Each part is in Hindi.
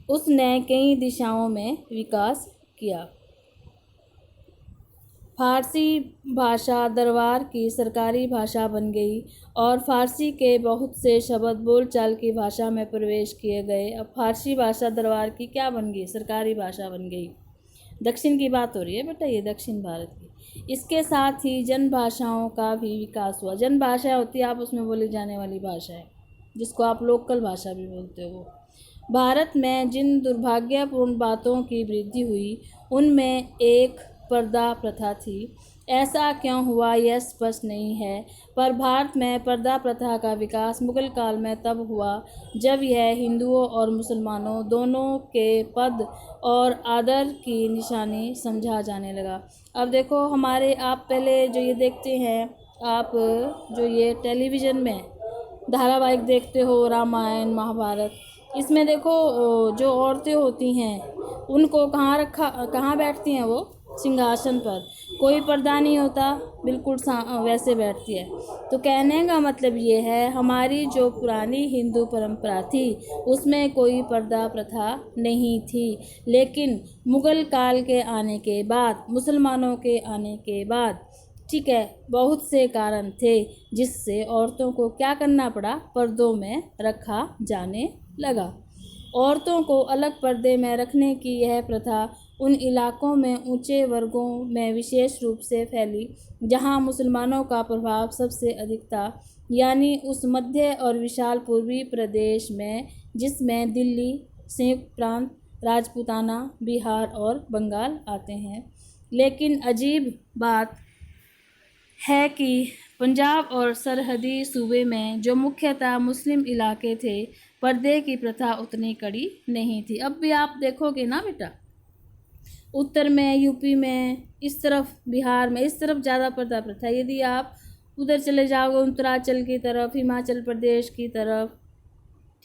उसने कई दिशाओं में विकास किया। फारसी भाषा दरबार की सरकारी भाषा बन गई और फारसी के बहुत से शब्द बोलचाल की भाषा में प्रवेश किए गए। अब फारसी भाषा दरबार की क्या बन गई? सरकारी भाषा बन गई। दक्षिण की बात हो रही है बेटा, ये दक्षिण भारत की। इसके साथ ही जन भाषाओं का भी विकास हुआ। जन भाषा होती है आपस में बोली जाने वाली भाषा है, जिसको आप लोकल भाषा भी बोलते हो। भारत में जिन दुर्भाग्यपूर्ण बातों की वृद्धि हुई उनमें एक पर्दा प्रथा थी। ऐसा क्यों हुआ यह स्पष्ट नहीं है, पर भारत में पर्दा प्रथा का विकास मुगल काल में तब हुआ जब यह हिंदुओं और मुसलमानों दोनों के पद और आदर की निशानी समझा जाने लगा। अब देखो हमारे, आप पहले जो ये देखते हैं, आप जो ये टेलीविज़न में धारावाहिक देखते हो, रामायण महाभारत, इसमें देखो जो औरतें होती हैं उनको कहाँ बैठती हैं? वो सिंहासन पर, कोई पर्दा नहीं होता, बिल्कुल वैसे बैठती है। तो कहने का मतलब ये है, हमारी जो पुरानी हिंदू परंपरा थी उसमें कोई पर्दा प्रथा नहीं थी, लेकिन मुगल काल के आने के बाद, मुसलमानों के आने के बाद, ठीक है, बहुत से कारण थे जिससे औरतों को क्या करना पड़ा? पर्दों में रखा जाने लगा। औरतों को अलग पर्दे में रखने की यह प्रथा उन इलाकों में ऊंचे वर्गों में विशेष रूप से फैली जहां मुसलमानों का प्रभाव सबसे अधिक था, यानी उस मध्य और विशाल पूर्वी प्रदेश में जिसमें दिल्ली, संयुक्त प्रांत, राजपूताना, बिहार और बंगाल आते हैं। लेकिन अजीब बात है कि पंजाब और सरहदी सूबे में जो मुख्यतः मुस्लिम इलाके थे, पर्दे की प्रथा उतनी कड़ी नहीं थी। अब भी आप देखोगे ना बेटा, उत्तर में, यूपी में, इस तरफ बिहार में, इस तरफ ज़्यादा पर्दा प्रथा। यदि आप उधर चले जाओगे उत्तरांचल की तरफ, हिमाचल प्रदेश की तरफ,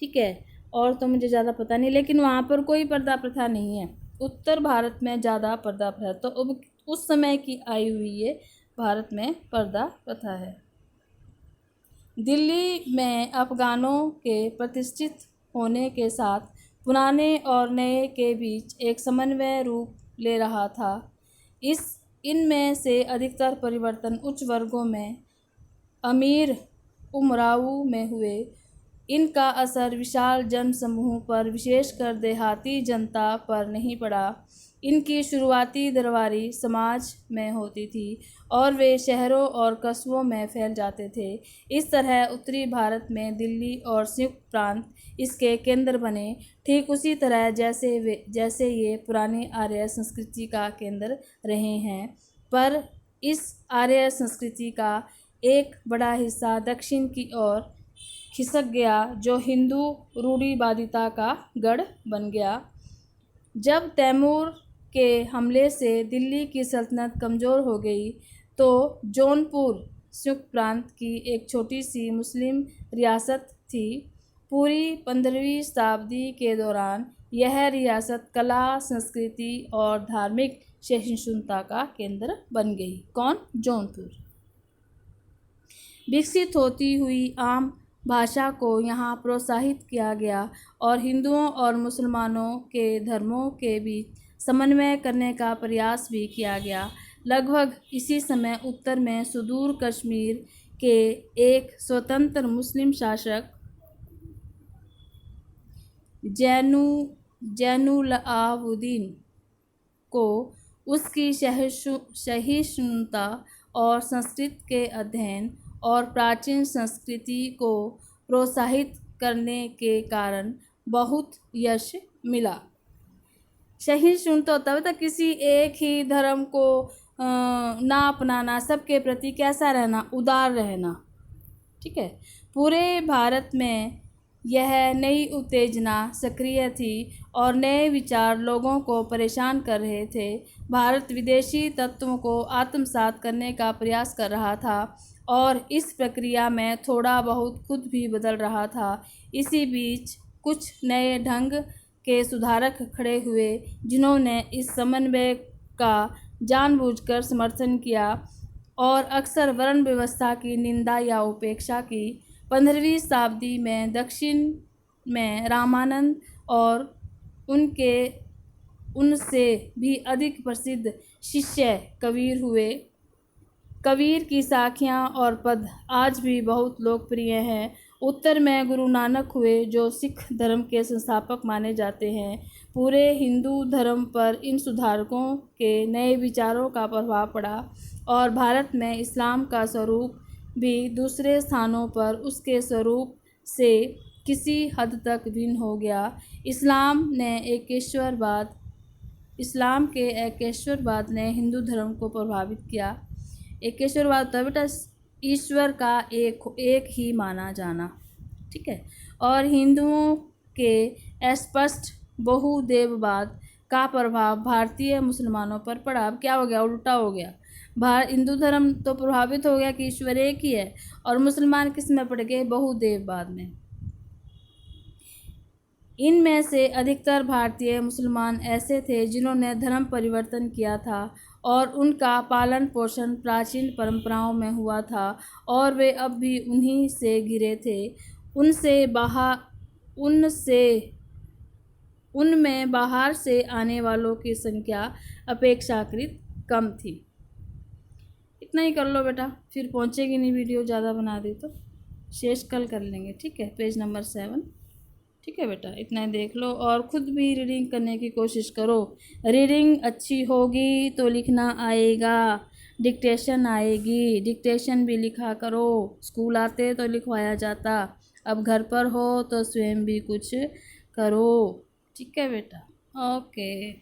ठीक है, और तो मुझे ज़्यादा पता नहीं, लेकिन वहाँ पर कोई पर्दा प्रथा नहीं है। उत्तर भारत में ज़्यादा पर्दा प्रथा। तो अब उस समय की आई हुई ये भारत में पर्दा प्रथा है। दिल्ली में अफगानों के प्रतिष्ठित होने के साथ पुराने और नए के बीच एक समन्वय रूप ले रहा था। इनमें से अधिकतर परिवर्तन उच्च वर्गों में, अमीर उमराऊ में हुए। इनका असर विशाल जन समूह पर, विशेषकर देहाती जनता पर नहीं पड़ा। इनकी शुरुआती दरबारी समाज में होती थी और वे शहरों और कस्बों में फैल जाते थे। इस तरह उत्तरी भारत में दिल्ली और संयुक्त प्रांत इसके केंद्र बने, ठीक उसी तरह जैसे ये पुरानी आर्य संस्कृति का केंद्र रहे हैं। पर इस आर्य संस्कृति का एक बड़ा हिस्सा दक्षिण की ओर खिसक गया, जो हिंदू रूढ़िवादिता का गढ़ बन गया। जब तैमूर के हमले से दिल्ली की सल्तनत कमज़ोर हो गई तो जौनपुर संयुक्त प्रांत की एक छोटी सी मुस्लिम रियासत थी। पूरी 15वीं शताब्दी के दौरान यह रियासत कला, संस्कृति और धार्मिक सहिष्णुता का केंद्र बन गई। कौन? जौनपुर। विकसित होती हुई आम भाषा को यहाँ प्रोत्साहित किया गया और हिंदुओं और मुसलमानों के धर्मों के बीच समन्वय करने का प्रयास भी किया गया। लगभग इसी समय उत्तर में सुदूर कश्मीर के एक स्वतंत्र मुस्लिम शासक जैनुलआबदीन को उसकी सहिष्णुता और संस्कृत के अध्ययन और प्राचीन संस्कृति को प्रोत्साहित करने के कारण बहुत यश मिला। सहिष्णुता होता है किसी एक ही धर्म को ना अपनाना, सबके प्रति कैसा रहना? उदार रहना, ठीक है। पूरे भारत में यह नई उत्तेजना सक्रिय थी और नए विचार लोगों को परेशान कर रहे थे। भारत विदेशी तत्वों को आत्मसात करने का प्रयास कर रहा था और इस प्रक्रिया में थोड़ा बहुत खुद भी बदल रहा था। इसी बीच कुछ नए ढंग के सुधारक खड़े हुए जिन्होंने इस समन्वय का जानबूझकर समर्थन किया और अक्सर वर्ण व्यवस्था की निंदा या उपेक्षा की। 15वीं शताब्दी में दक्षिण में रामानंद और उनके उनसे भी अधिक प्रसिद्ध शिष्य कबीर हुए। कबीर की साखियाँ और पद आज भी बहुत लोकप्रिय हैं। उत्तर में गुरु नानक हुए, जो सिख धर्म के संस्थापक माने जाते हैं। पूरे हिंदू धर्म पर इन सुधारकों के नए विचारों का प्रभाव पड़ा और भारत में इस्लाम का स्वरूप भी दूसरे स्थानों पर उसके स्वरूप से किसी हद तक भिन्न हो गया। इस्लाम के एकेश्वरवाद ने हिंदू धर्म को प्रभावित किया। एकेश्वरवाद होता है बेटा ईश्वर का एक ही माना जाना, ठीक है। और हिंदुओं के स्पष्ट बहुदेववाद का प्रभाव भारतीय मुसलमानों पर पड़ा। अब क्या हो गया, उल्टा हो गया। हिंदू धर्म तो प्रभावित हो गया कि ईश्वर एक ही है, और मुसलमान किस में पड़ गए, बहुदेववाद में। इनमें से अधिकतर भारतीय मुसलमान ऐसे थे जिन्होंने धर्म परिवर्तन किया था और उनका पालन पोषण प्राचीन परंपराओं में हुआ था और वे अब भी उन्हीं से घिरे थे। उनमें बाहर से आने वालों की संख्या अपेक्षाकृत कम थी। इतना ही कर लो बेटा, फिर पहुंचेगी नहीं वीडियो ज़्यादा बना दी तो। शेष कल कर लेंगे, ठीक है। पेज नंबर 7, ठीक है बेटा। इतना ही देख लो और ख़ुद भी रीडिंग करने की कोशिश करो। रीडिंग अच्छी होगी तो लिखना आएगा, डिक्टेशन आएगी, डिक्टेशन भी लिखा करो। स्कूल आते तो लिखवाया जाता, अब घर पर हो तो स्वयं भी कुछ करो, ठीक है बेटा। ओके।